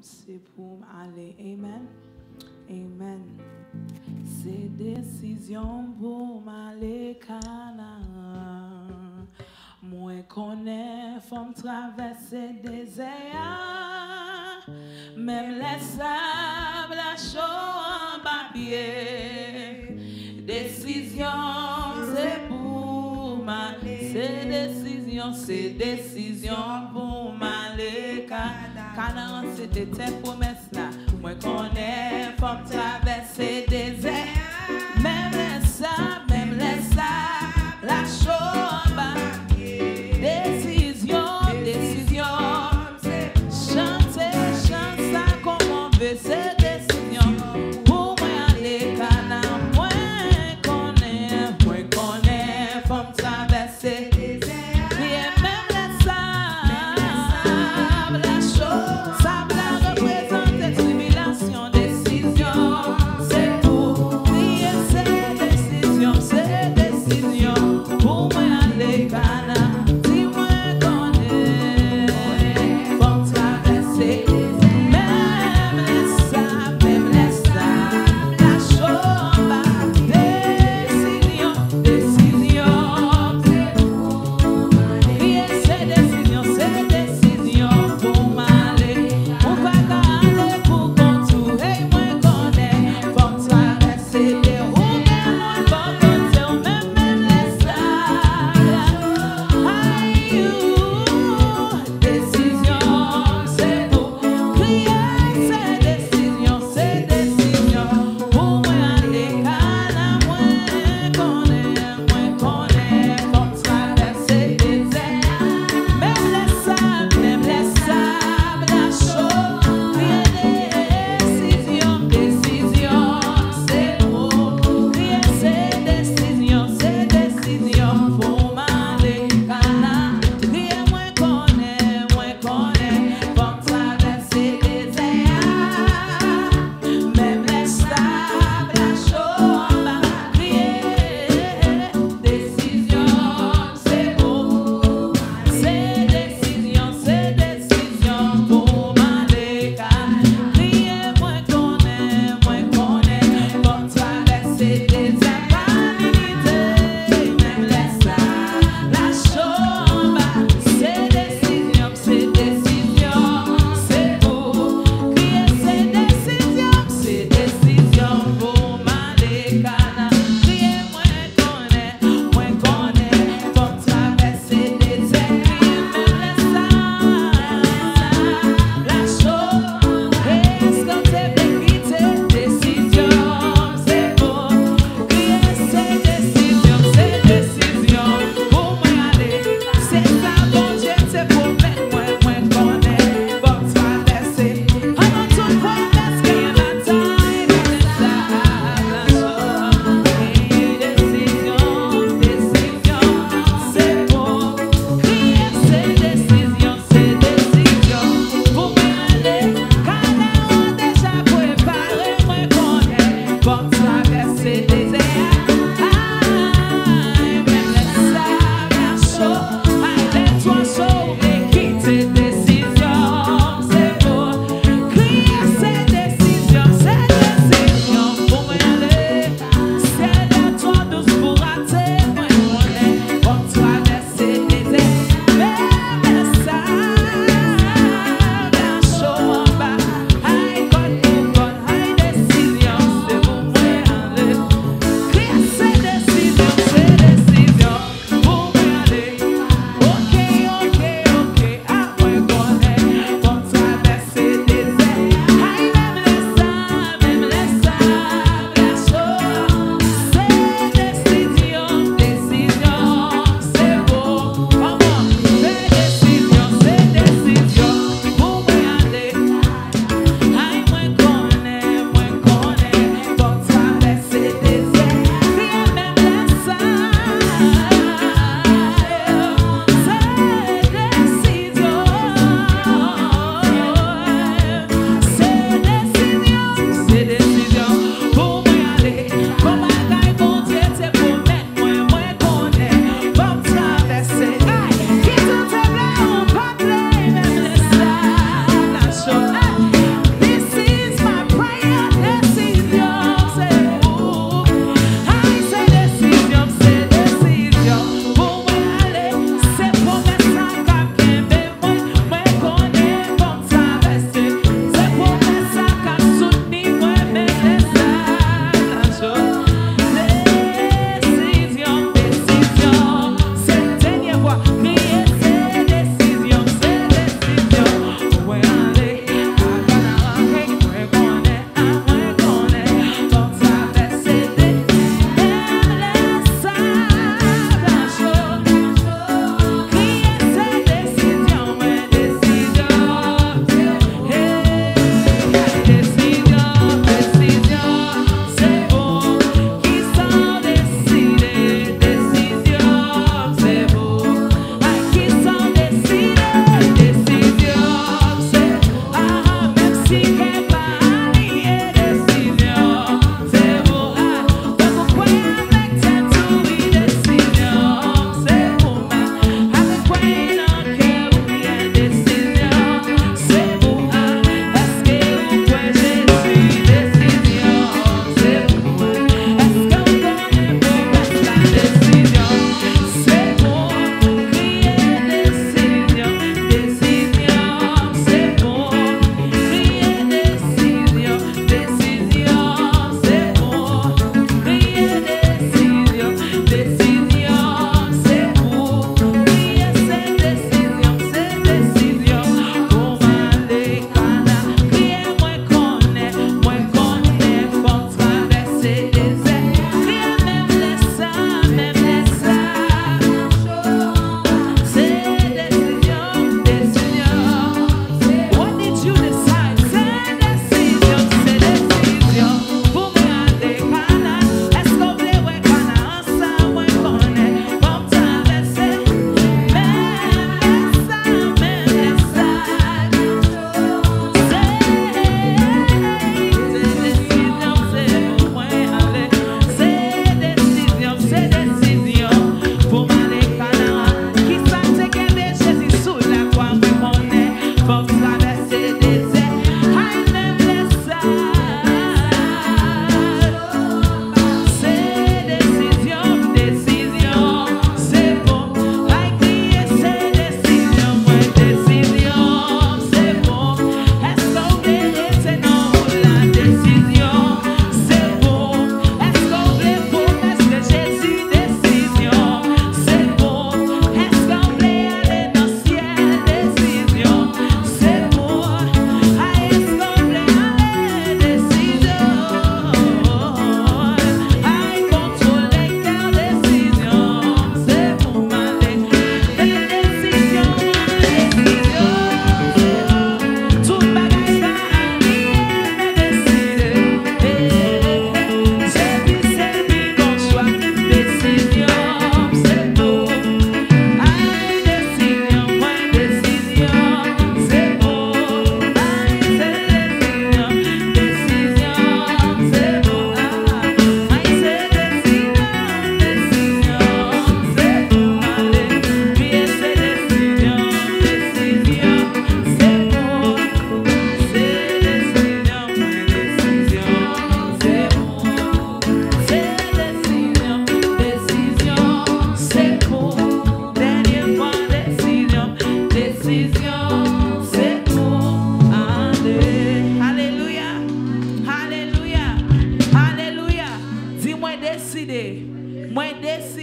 c'est pour aller. Amen. Amen. C'est décision pour m'aller Kanaran. Moi connais, faut traverser des airs. Même les sables, la chaux en papier. Décision, c'est pour m'aller. C'est décision pour m'aller Kanaran, c'était tes promesses là. Moi connais, faut traverser des airs. Même les sables, la chaux en bas. Décision, chanter, ça comme on veut, c'est décision. Pour moi aller Kanaran, moi connais, faut traverser des airs. Décision, c'est pour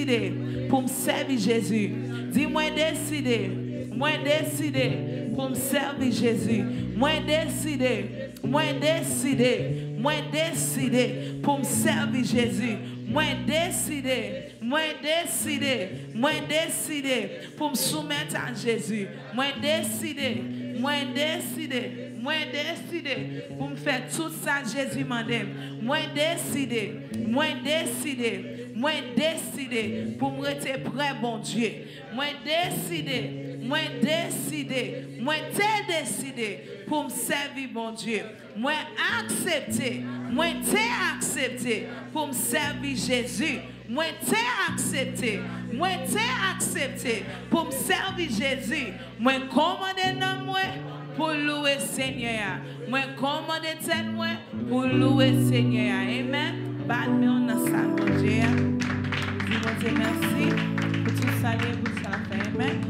décidé pour me servir Jésus. Dis moi décidé pour me servir Jésus. Moi décidé pour me servir Jésus. Moi décidé pour me soumettre à Jésus. Moi décidé pour me faire tout ça Jésus m'a dit. Moi décidé pour me rester prêt bon Dieu. Moi décidé pour me servir bon Dieu. Moi accepté pour me servir Jésus. Moi accepté pour me servir Jésus. Moi commandé non moi pour louer Seigneur. Moi commandé tête moi pour louer Seigneur. Amen. Bad me on a salle bon Dieu. Dis bon Dieu merci pour tout ça pour ça. Amen.